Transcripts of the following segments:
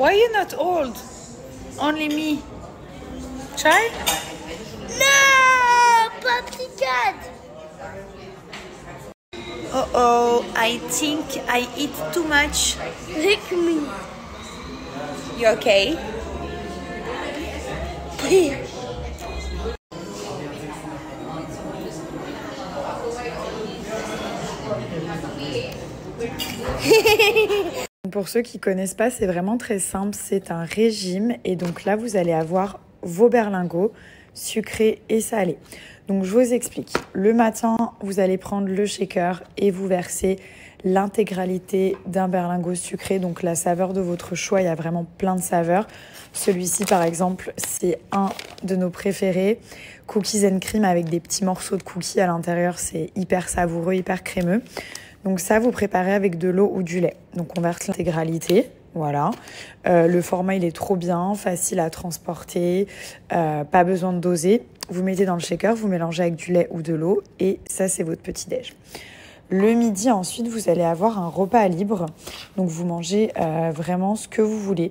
Why you not old? Only me. Try? No, Puppy Cat. Oh, I think I eat too much. Lick me. You okay? Pour ceux qui ne connaissent pas, c'est vraiment très simple. C'est un régime et donc là, vous allez avoir vos berlingots sucrés et salés. Donc, je vous explique. Le matin, vous allez prendre le shaker et vous versez l'intégralité d'un berlingot sucré. Donc, la saveur de votre choix, il y a vraiment plein de saveurs. Celui-ci, par exemple, c'est un de nos préférés. Cookies and cream avec des petits morceaux de cookies à l'intérieur. C'est hyper savoureux, hyper crémeux. Donc ça, vous préparez avec de l'eau ou du lait. Donc on verse l'intégralité, voilà. Le format, il est trop bien, facile à transporter, pas besoin de doser. Vous mettez dans le shaker, vous mélangez avec du lait ou de l'eau et ça, c'est votre petit-déj. Le midi, ensuite, vous allez avoir un repas libre. Donc vous mangez vraiment ce que vous voulez.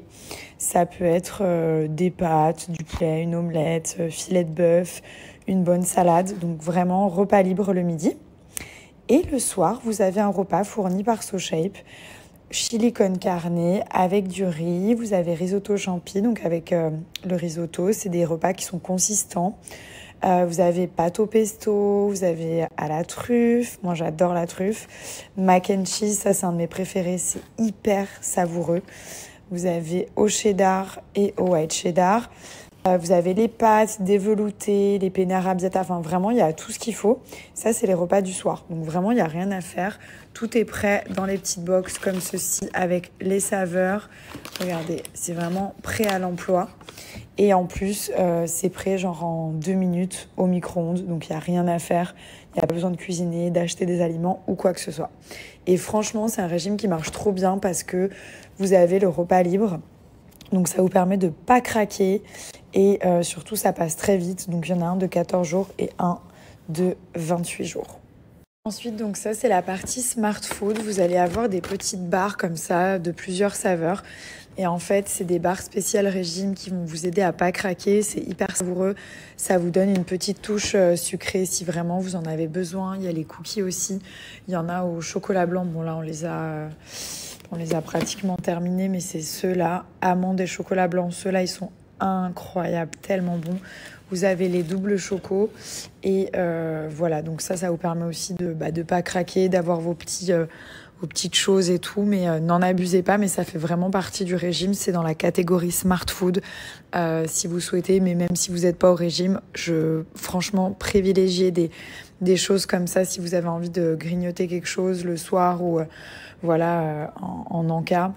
Ça peut être des pâtes, du poulet, une omelette, filet de bœuf, une bonne salade. Donc vraiment, repas libre le midi. Et le soir, vous avez un repas fourni par SoShape, chili con carne avec du riz. Vous avez risotto champi, donc avec le risotto, c'est des repas qui sont consistants. Vous avez pâte au pesto, vous avez à la truffe. Moi, j'adore la truffe. Mac and cheese, ça, c'est un de mes préférés. C'est hyper savoureux. Vous avez au cheddar et au white cheddar. Vous avez les pâtes, des veloutés, les penne arrabbiata, enfin vraiment il y a tout ce qu'il faut. Ça c'est les repas du soir, donc vraiment il n'y a rien à faire. Tout est prêt dans les petites box comme ceci avec les saveurs. Regardez, c'est vraiment prêt à l'emploi. Et en plus c'est prêt genre en 2 minutes au micro-ondes, donc il n'y a rien à faire. Il n'y a pas besoin de cuisiner, d'acheter des aliments ou quoi que ce soit. Et franchement c'est un régime qui marche trop bien parce que vous avez le repas libre. Donc ça vous permet de ne pas craquer et surtout ça passe très vite. Donc il y en a un de 14 jours et un de 28 jours. Ensuite, donc ça c'est la partie Smart Food. Vous allez avoir des petites barres comme ça de plusieurs saveurs. Et en fait, c'est des barres spéciales régime qui vont vous aider à pas craquer. C'est hyper savoureux. Ça vous donne une petite touche sucrée si vraiment vous en avez besoin. Il y a les cookies aussi. Il y en a au chocolat blanc. Bon là, on les a pratiquement terminés, mais c'est ceux-là, amandes et chocolat blanc. Ceux-là, ils sont incroyables, tellement bons. Vous avez les doubles chocos et voilà. Donc ça vous permet aussi de pas craquer, d'avoir vos petites choses et tout, mais n'en abusez pas. Mais ça fait vraiment partie du régime. C'est dans la catégorie Smart Food si vous souhaitez. Mais même si vous n'êtes pas au régime, franchement, privilégiez des choses comme ça si vous avez envie de grignoter quelque chose le soir ou en encas,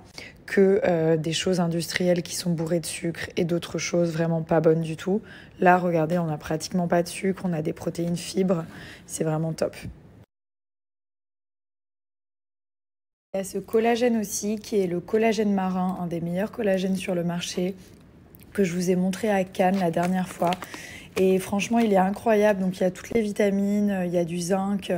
que des choses industrielles qui sont bourrées de sucre et d'autres choses vraiment pas bonnes du tout. Là, regardez, on n'a pratiquement pas de sucre, on a des protéines, fibres, c'est vraiment top. Il y a ce collagène aussi qui est le collagène marin, un des meilleurs collagènes sur le marché que je vous ai montré à Cannes la dernière fois. Et franchement, il est incroyable. Donc, il y a toutes les vitamines, il y a du zinc.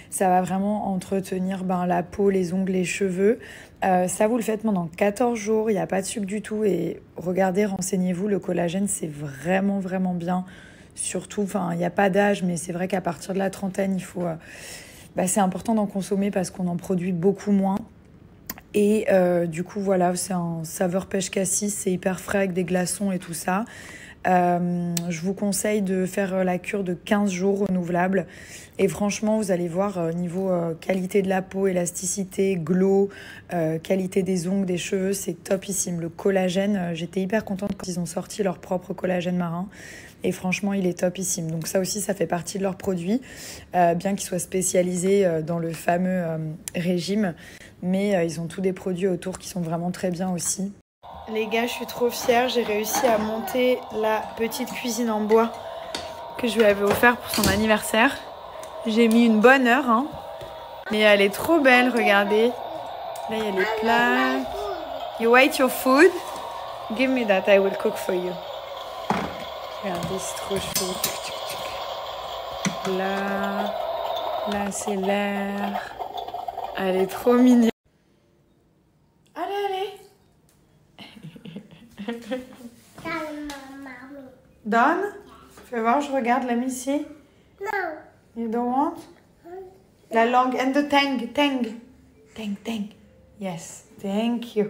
Ça va vraiment entretenir la peau, les ongles, les cheveux. Ça, vous le faites pendant 14 jours. Il n'y a pas de sucre du tout. Et regardez, renseignez-vous. Le collagène, c'est vraiment, vraiment bien. Surtout, il n'y a pas d'âge, mais c'est vrai qu'à partir de la trentaine, il faut... c'est important d'en consommer parce qu'on en produit beaucoup moins. Et du coup, voilà, c'est un saveur pêche cassis. C'est hyper frais avec des glaçons et tout ça. Je vous conseille de faire la cure de 15 jours renouvelable et franchement vous allez voir niveau qualité de la peau, élasticité, glow, qualité des ongles, des cheveux, c'est topissime. Le collagène, j'étais hyper contente quand ils ont sorti leur propre collagène marin et franchement il est topissime. Donc ça aussi ça fait partie de leurs produits, bien qu'ils soient spécialisés dans le fameux régime, mais ils ont tous des produits autour qui sont vraiment très bien aussi. Les gars, je suis trop fière, j'ai réussi à monter la petite cuisine en bois que je lui avais offert pour son anniversaire. J'ai mis une bonne heure, hein, mais elle est trop belle, regardez. Là, il y a les plats. You wait your food? Give me that, I will cook for you. Regardez, c'est trop chaud. Là c'est l'air. Elle est trop mignonne. Allez. Done? Fais voir, je regarde, let me see. No. You don't want? La langue and the tang, tang. Tang, tang. Yes, thank you.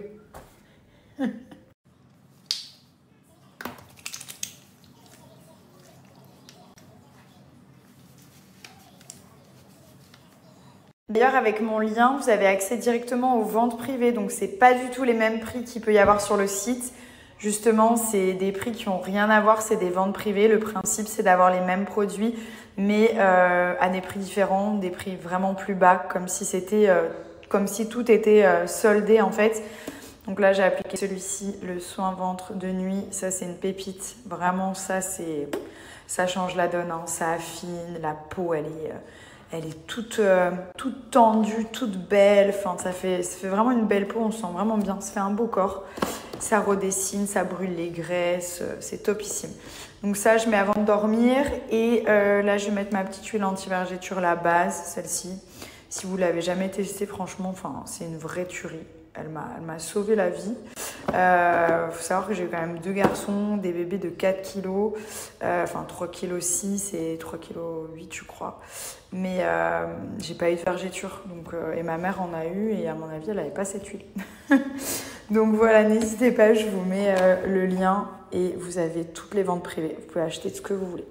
D'ailleurs, avec mon lien, vous avez accès directement aux ventes privées. Donc, c'est pas du tout les mêmes prix qu'il peut y avoir sur le site. Justement, c'est des prix qui n'ont rien à voir. C'est des ventes privées. Le principe, c'est d'avoir les mêmes produits, mais à des prix différents, des prix vraiment plus bas, comme si c'était, comme si tout était soldé en fait. Donc là, j'ai appliqué celui-ci, le soin ventre de nuit. Ça, c'est une pépite. Vraiment, ça change la donne. Hein. Ça affine. La peau, elle est toute tendue, toute belle. Enfin, ça fait vraiment une belle peau. On se sent vraiment bien. Ça fait un beau corps. Ça redessine, ça brûle les graisses. C'est topissime. Donc ça, je mets avant de dormir. Et là, je vais mettre ma petite huile anti-vergéture, la base, celle-ci. Si vous ne l'avez jamais testée, franchement, c'est une vraie tuerie. Elle m'a sauvé la vie. Faut savoir que j'ai quand même 2 garçons, des bébés de 4 kilos, enfin 3 kg 6 et 3 kg 8 je crois. Mais j'ai pas eu de vergéture. Donc, et ma mère en a eu et à mon avis, elle n'avait pas cette huile. Donc voilà, n'hésitez pas, je vous mets le lien et vous avez toutes les ventes privées. Vous pouvez acheter ce que vous voulez.